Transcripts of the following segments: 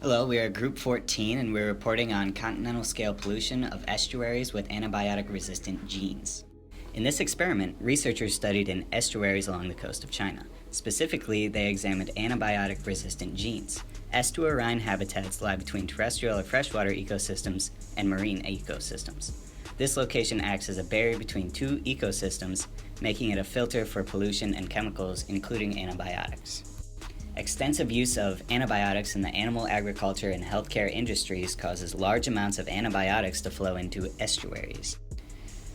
Hello, we are Group 14 and we're reporting on continental scale pollution of estuaries with antibiotic resistant genes. In this experiment, researchers studied in estuaries along the coast of China. Specifically, they examined antibiotic resistant genes. Estuarine habitats lie between terrestrial or freshwater ecosystems and marine ecosystems. This location acts as a barrier between two ecosystems, making it a filter for pollution and chemicals, including antibiotics. Extensive use of antibiotics in the animal agriculture and healthcare industries causes large amounts of antibiotics to flow into estuaries.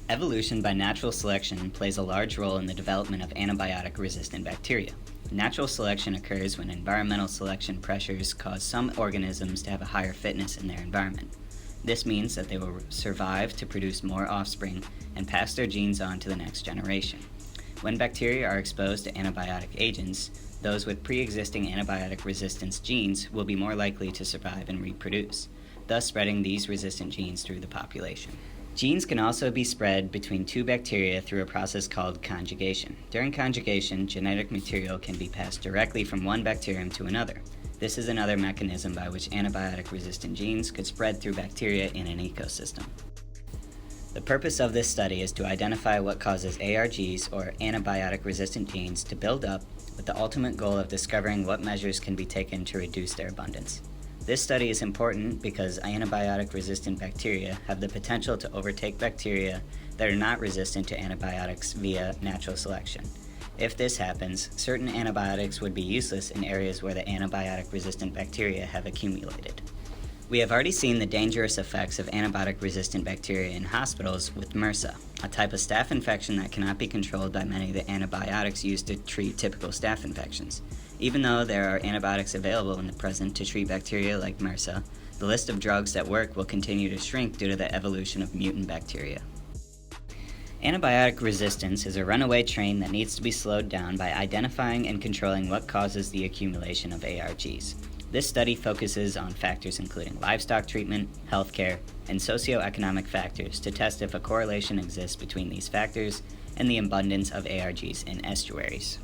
Evolution by natural selection plays a large role in the development of antibiotic-resistant bacteria. Natural selection occurs when environmental selection pressures cause some organisms to have a higher fitness in their environment. This means that they will survive to produce more offspring and pass their genes on to the next generation. When bacteria are exposed to antibiotic agents, those with pre-existing antibiotic resistance genes will be more likely to survive and reproduce, thus spreading these resistant genes through the population. Genes can also be spread between two bacteria through a process called conjugation. During conjugation, genetic material can be passed directly from one bacterium to another. This is another mechanism by which antibiotic-resistant genes could spread through bacteria in an ecosystem. The purpose of this study is to identify what causes ARGs, or antibiotic-resistant genes, to build up, with the ultimate goal of discovering what measures can be taken to reduce their abundance. This study is important because antibiotic-resistant bacteria have the potential to overtake bacteria that are not resistant to antibiotics via natural selection. If this happens, certain antibiotics would be useless in areas where the antibiotic-resistant bacteria have accumulated. We have already seen the dangerous effects of antibiotic-resistant bacteria in hospitals with MRSA, a type of staph infection that cannot be controlled by many of the antibiotics used to treat typical staph infections. Even though there are antibiotics available in the present to treat bacteria like MRSA, the list of drugs that work will continue to shrink due to the evolution of mutant bacteria. Antibiotic resistance is a runaway train that needs to be slowed down by identifying and controlling what causes the accumulation of ARGs. This study focuses on factors including livestock treatment, healthcare, and socioeconomic factors to test if a correlation exists between these factors and the abundance of ARGs in estuaries.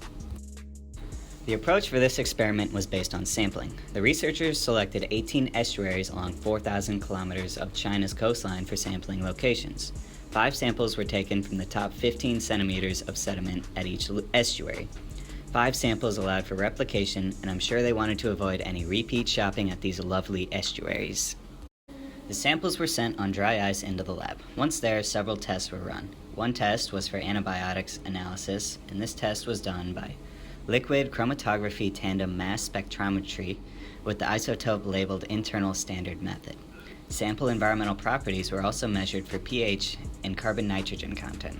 The approach for this experiment was based on sampling. The researchers selected 18 estuaries along 4,000 kilometers of China's coastline for sampling locations. 5 samples were taken from the top 15 centimeters of sediment at each estuary. 5 samples allowed for replication, and I'm sure they wanted to avoid any repeat shopping at these lovely estuaries. The samples were sent on dry ice into the lab. Once there, several tests were run. One test was for antibiotics analysis, and this test was done by liquid chromatography tandem mass spectrometry with the isotope labeled internal standard method. Sample environmental properties were also measured for pH and carbon-nitrogen content.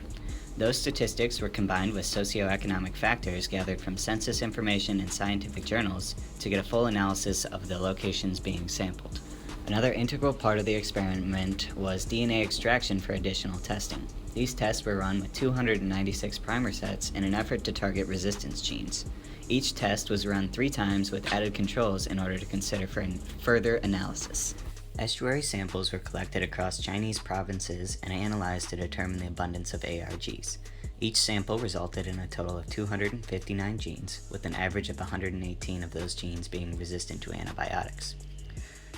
Those statistics were combined with socioeconomic factors gathered from census information and scientific journals to get a full analysis of the locations being sampled. Another integral part of the experiment was DNA extraction for additional testing. These tests were run with 296 primer sets in an effort to target resistance genes. Each test was run 3 times with added controls in order to consider for further analysis. Estuary samples were collected across Chinese provinces and analyzed to determine the abundance of ARGs. Each sample resulted in a total of 259 genes, with an average of 118 of those genes being resistant to antibiotics.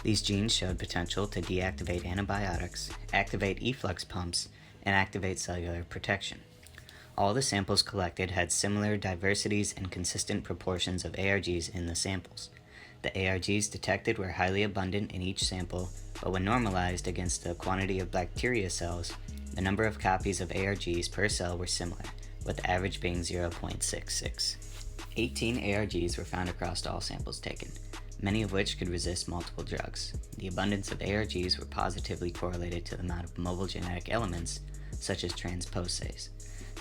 These genes showed potential to deactivate antibiotics, activate efflux pumps, and activate cellular protection. All the samples collected had similar diversities and consistent proportions of ARGs in the samples. The ARGs detected were highly abundant in each sample, but when normalized against the quantity of bacteria cells, the number of copies of ARGs per cell were similar, with the average being 0.66. 18 ARGs were found across all samples taken, many of which could resist multiple drugs. The abundance of ARGs were positively correlated to the amount of mobile genetic elements, such as transposase.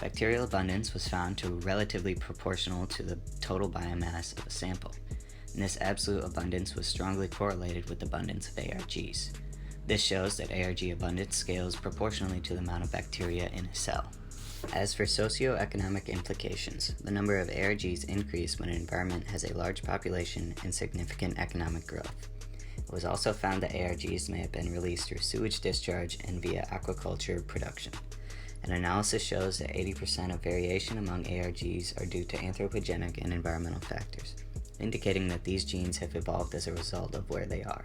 Bacterial abundance was found to be relatively proportional to the total biomass of a sample, and this absolute abundance was strongly correlated with the abundance of ARGs. This shows that ARG abundance scales proportionally to the amount of bacteria in a cell. As for socioeconomic implications, the number of ARGs increase when an environment has a large population and significant economic growth. It was also found that ARGs may have been released through sewage discharge and via aquaculture production. An analysis shows that 80% of variation among ARGs are due to anthropogenic and environmental factors. indicating that these genes have evolved as a result of where they are.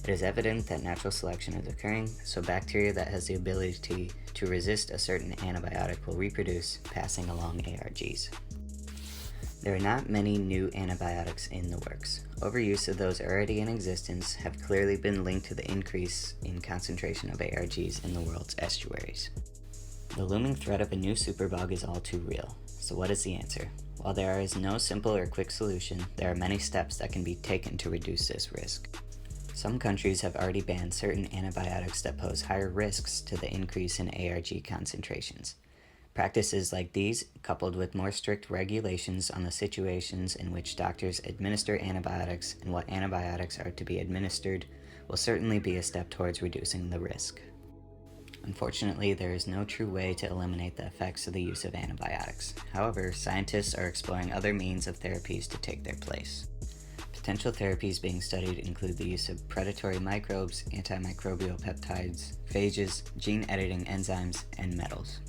It is evident that natural selection is occurring, so bacteria that has the ability to resist a certain antibiotic will reproduce, passing along ARGs. There are not many new antibiotics in the works. Overuse of those already in existence have clearly been linked to the increase in concentration of ARGs in the world's estuaries. The looming threat of a new superbug is all too real. So what is the answer? While there is no simple or quick solution, there are many steps that can be taken to reduce this risk. Some countries have already banned certain antibiotics that pose higher risks to the increase in ARG concentrations. Practices like these, coupled with more strict regulations on the situations in which doctors administer antibiotics and what antibiotics are to be administered, will certainly be a step towards reducing the risk. Unfortunately, there is no true way to eliminate the effects of the use of antibiotics. However, scientists are exploring other means of therapies to take their place. Potential therapies being studied include the use of predatory microbes, antimicrobial peptides, phages, gene editing enzymes, and metals.